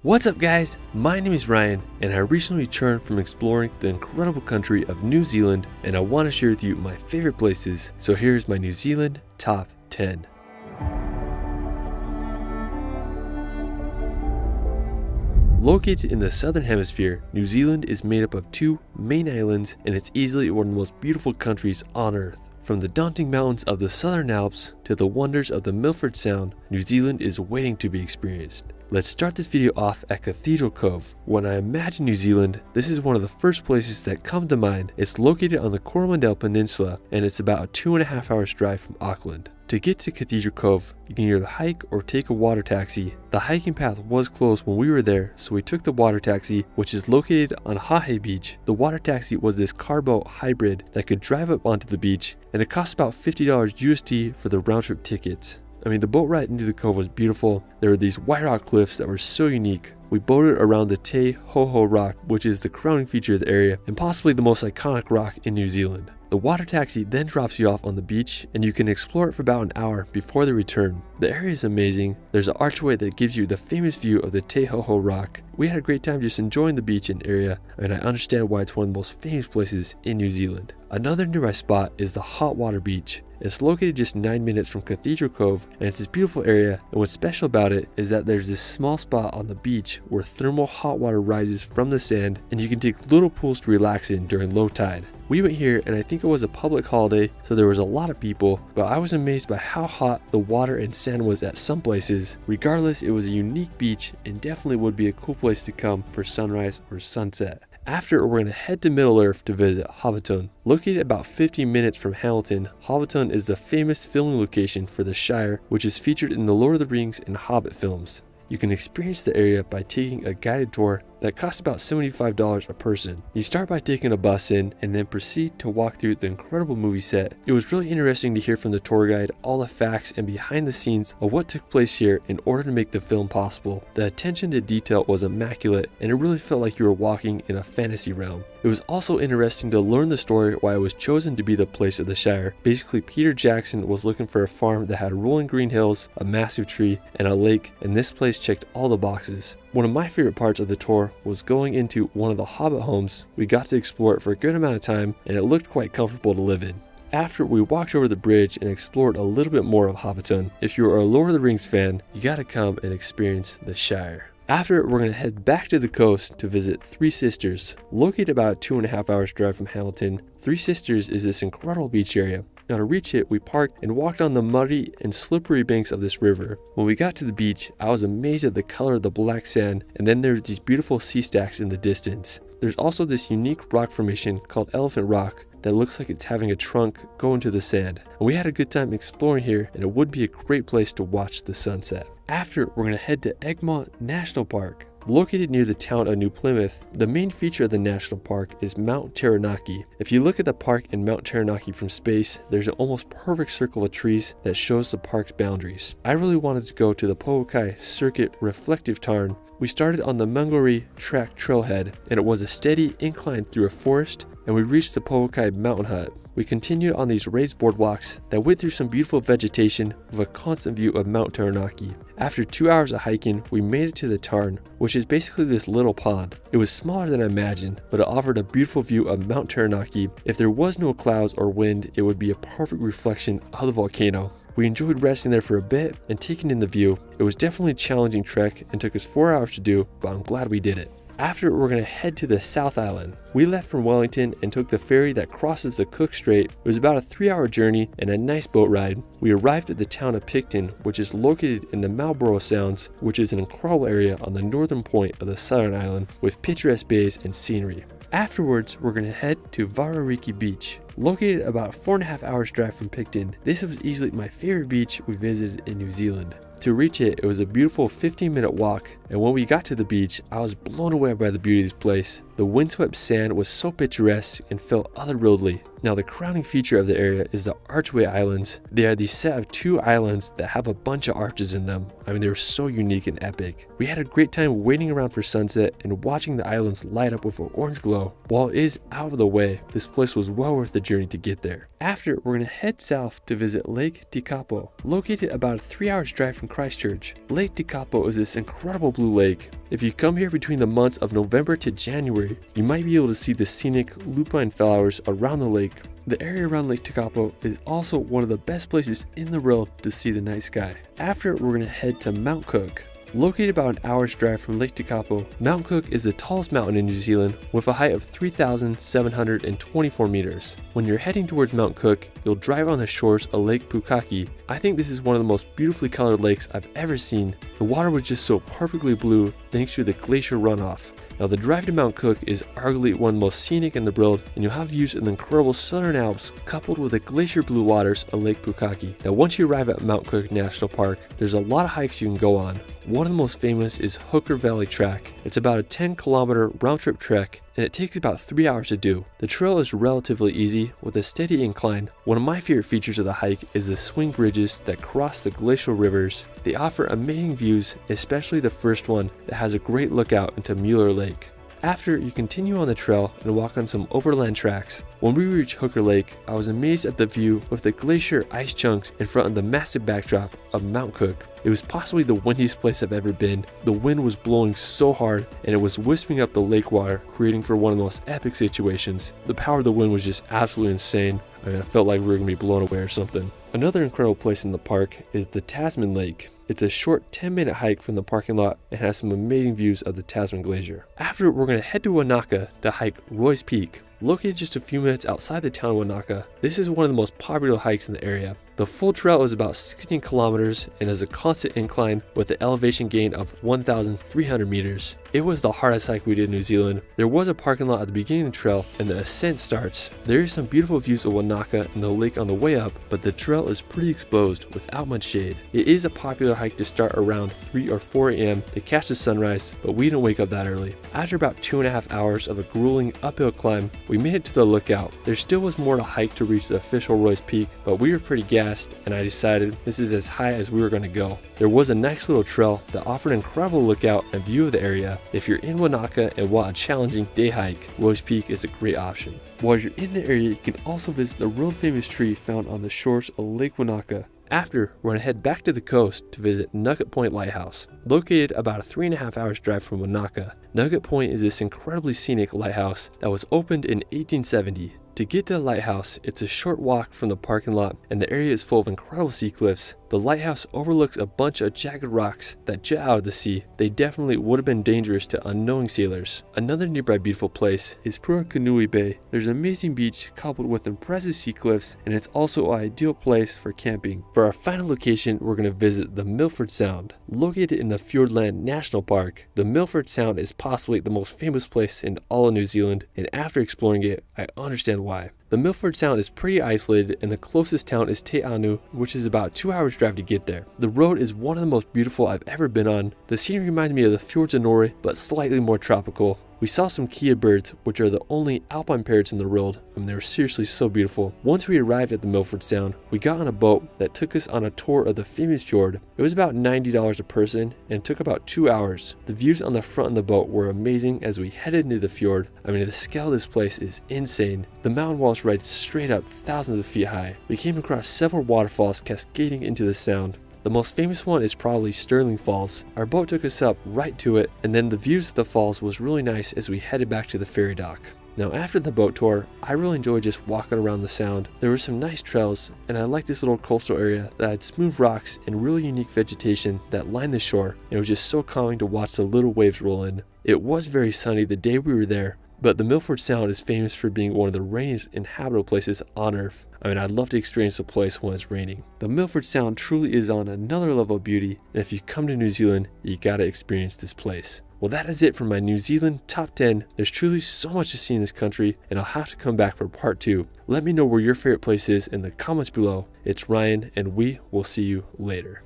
What's up guys, my name is Ryan and I recently returned from exploring the incredible country of New Zealand and I want to share with you my favorite places, so here's my New Zealand top 10. Located in the southern hemisphere, New Zealand is made up of two main islands and it's easily one of the most beautiful countries on earth. From the daunting mountains of the Southern Alps to the wonders of the Milford Sound, New Zealand is waiting to be experienced. Let's start this video off at Cathedral Cove. When I imagine New Zealand, this is one of the first places that come to mind. It's located on the Coromandel Peninsula and it's about a 2.5 hours drive from Auckland. To get to Cathedral Cove, you can either hike or take a water taxi. The hiking path was closed when we were there, so we took the water taxi, which is located on Hahe Beach. The water taxi was this carboat hybrid that could drive up onto the beach, and it cost about $50 USD for the round trip tickets. I mean, the boat ride into the cove was beautiful. There were these white rock cliffs that were so unique. We boated around the Te Hoho Rock, which is the crowning feature of the area and possibly the most iconic rock in New Zealand. The water taxi then drops you off on the beach and you can explore it for about an hour before the return. The area is amazing. There's an archway that gives you the famous view of the Te Hoho Rock. We had a great time just enjoying the beach and area, and I understand why it's one of the most famous places in New Zealand. Another nearby spot is the Hot Water Beach. It's located just 9 minutes from Cathedral Cove and it's this beautiful area, and what's special about it is that there's this small spot on the beach where thermal hot water rises from the sand and you can take little pools to relax in during low tide. We went here and I think it was a public holiday, so there was a lot of people, but I was amazed by how hot the water and sand was at some places. Regardless, it was a unique beach and definitely would be a cool place to come for sunrise or sunset. After, we're going to head to Middle Earth to visit Hobbiton. Located about 15 minutes from Hamilton, Hobbiton is the famous filming location for the Shire, which is featured in the Lord of the Rings and Hobbit films. You can experience the area by taking a guided tour that costs about $75 a person. You start by taking a bus in and then proceed to walk through the incredible movie set. It was really interesting to hear from the tour guide all the facts and behind the scenes of what took place here in order to make the film possible. The attention to detail was immaculate and it really felt like you were walking in a fantasy realm. It was also interesting to learn the story why it was chosen to be the place of the Shire. Basically, Peter Jackson was looking for a farm that had rolling green hills, a massive tree, and a lake, and this place checked all the boxes. One of my favorite parts of the tour was going into one of the Hobbit homes. We got to explore it for a good amount of time and it looked quite comfortable to live in. After, we walked over the bridge and explored a little bit more of Hobbiton. If you are a Lord of the Rings fan, you gotta come and experience the Shire. After, we're going to head back to the coast to visit Three Sisters. Located about a 2.5 hours drive from Hamilton, Three Sisters is this incredible beach area. Now to reach it, we parked and walked on the muddy and slippery banks of this river. When we got to the beach, I was amazed at the color of the black sand, and then there's these beautiful sea stacks in the distance. There's also this unique rock formation called Elephant Rock that looks like it's having a trunk go into the sand. And we had a good time exploring here and it would be a great place to watch the sunset. After, we're going to head to Egmont National Park. Located near the town of New Plymouth, the main feature of the national park is Mount Taranaki. If you look at the park and Mount Taranaki from space, there's an almost perfect circle of trees that shows the park's boundaries. I really wanted to go to the Pouakai Circuit Reflective Tarn. We started on the Mangori Track trailhead and it was a steady incline through a forest and we reached the Pouakai Mountain Hut. We continued on these raised boardwalks that went through some beautiful vegetation with a constant view of Mount Taranaki. After 2 hours of hiking, we made it to the Tarn, which is basically this little pond. It was smaller than I imagined, but it offered a beautiful view of Mount Taranaki. If there was no clouds or wind, it would be a perfect reflection of the volcano. We enjoyed resting there for a bit and taking in the view. It was definitely a challenging trek and took us 4 hours to do, but I'm glad we did it. After, we're going to head to the South Island. We left from Wellington and took the ferry that crosses the Cook Strait. It was about a 3-hour journey and a nice boat ride. We arrived at the town of Picton, which is located in the Marlborough Sounds, which is an incredible area on the northern point of the southern island with picturesque bays and scenery. Afterwards, we're going to head to Varariki Beach. Located about 4.5 hours drive from Picton, this was easily my favorite beach we visited in New Zealand. To reach it, it was a beautiful 15-minute walk, and when we got to the beach, I was blown away by the beauty of this place. The windswept sand was so picturesque and felt otherworldly. Now the crowning feature of the area is the Archway Islands. They are the set of 2 islands that have a bunch of arches in them. I mean, they're so unique and epic. We had a great time waiting around for sunset and watching the islands light up with an orange glow. While it is out of the way, this place was well worth the journey to get there. After, we're going to head south to visit Lake Tekapo. Located about a 3-hour drive from Christchurch, Lake Tekapo is this incredible blue lake. If you come here between the months of November to January, you might be able to see the scenic lupine flowers around the lake. The area around Lake Tekapo is also one of the best places in the world to see the night sky. After, we're going to head to Mount Cook. Located about an hour's drive from Lake Tekapo, Mount Cook is the tallest mountain in New Zealand with a height of 3,724 meters. When you're heading towards Mount Cook, you'll drive on the shores of Lake Pukaki. I think this is one of the most beautifully colored lakes I've ever seen. The water was just so perfectly blue thanks to the glacier runoff. Now the drive to Mount Cook is arguably one of the most scenic in the world, and you'll have views in the incredible Southern Alps coupled with the glacier blue waters of Lake Pukaki. Now once you arrive at Mount Cook National Park, there's a lot of hikes you can go on. One of the most famous is Hooker Valley Track. It's about a 10-kilometer round-trip trek, and it takes about 3 hours to do. The trail is relatively easy with a steady incline. One of my favorite features of the hike is the swing bridges that cross the glacial rivers. They offer amazing views, especially the first one that has a great lookout into Mueller Lake. After, you continue on the trail and walk on some overland tracks. When we reached Hooker Lake, I was amazed at the view with the glacier ice chunks in front of the massive backdrop of Mount Cook. It was possibly the windiest place I've ever been. The wind was blowing so hard and it was wisping up the lake water, creating for one of the most epic situations. The power of the wind was just absolutely insane. I felt like we were going to be blown away or something. Another incredible place in the park is the Tasman Lake. It's a short 10-minute hike from the parking lot and has some amazing views of the Tasman Glacier. After, we're going to head to Wanaka to hike Roy's Peak. Located just a few minutes outside the town of Wanaka, this is one of the most popular hikes in the area. The full trail is about 16 kilometers and has a constant incline with an elevation gain of 1,300 meters. It was the hardest hike we did in New Zealand. There was a parking lot at the beginning of the trail and the ascent starts. There is some beautiful views of Wanaka and the lake on the way up, but the trail is pretty exposed without much shade. It is a popular hike to start around 3 or 4 a.m. to catch the sunrise, but we didn't wake up that early. After about 2.5 hours of a grueling uphill climb, we made it to the lookout. There still was more to hike to reach the official Roy's Peak, but we were pretty gassed and I decided this is as high as we were going to go. There was a nice little trail that offered an incredible lookout and view of the area. If you're in Wanaka and want a challenging day hike, Roy's Peak is a great option. While you're in the area, you can also visit the world famous tree found on the shores of Lake Wanaka. After, we're going to head back to the coast to visit Nugget Point Lighthouse. Located about a 3.5 hours drive from Wanaka, Nugget Point is this incredibly scenic lighthouse that was opened in 1870. To get to the lighthouse, it's a short walk from the parking lot and the area is full of incredible sea cliffs. The lighthouse overlooks a bunch of jagged rocks that jet out of the sea. They definitely would have been dangerous to unknowing sailors. Another nearby beautiful place is Purekanui Bay. There's an amazing beach coupled with impressive sea cliffs, and it's also an ideal place for camping. For our final location, we're going to visit the Milford Sound. Located in the Fiordland National Park, the Milford Sound is possibly the most famous place in all of New Zealand, and after exploring it, I understand why. The Milford Sound is pretty isolated and the closest town is Te Anau, which is about a 2 hours drive to get there. The road is one of the most beautiful I've ever been on. The scenery reminds me of the Fjords of Norway, but slightly more tropical. We saw some Kia birds, which are the only alpine parrots in the world, and they were seriously so beautiful. Once we arrived at the Milford Sound, we got on a boat that took us on a tour of the famous fjord. It was about $90 a person and took about 2 hours. The views on the front of the boat were amazing as we headed into the fjord. The scale of this place is insane. The mountain walls rise straight up thousands of feet high. We came across several waterfalls cascading into the sound. The most famous one is probably Stirling Falls. Our boat took us up right to it, and then the views of the falls was really nice as we headed back to the ferry dock. Now after the boat tour, I really enjoyed just walking around the sound. There were some nice trails, and I liked this little coastal area that had smooth rocks and really unique vegetation that lined the shore, and it was just so calming to watch the little waves roll in. It was very sunny the day we were there, but the Milford Sound is famous for being one of the rainiest inhabitable places on Earth. I'd love to experience a place when it's raining. The Milford Sound truly is on another level of beauty, and if you come to New Zealand, you gotta experience this place. Well, that is it for my New Zealand top 10. There's truly so much to see in this country, and I'll have to come back for part 2. Let me know where your favorite place is in the comments below. It's Ryan, and we will see you later.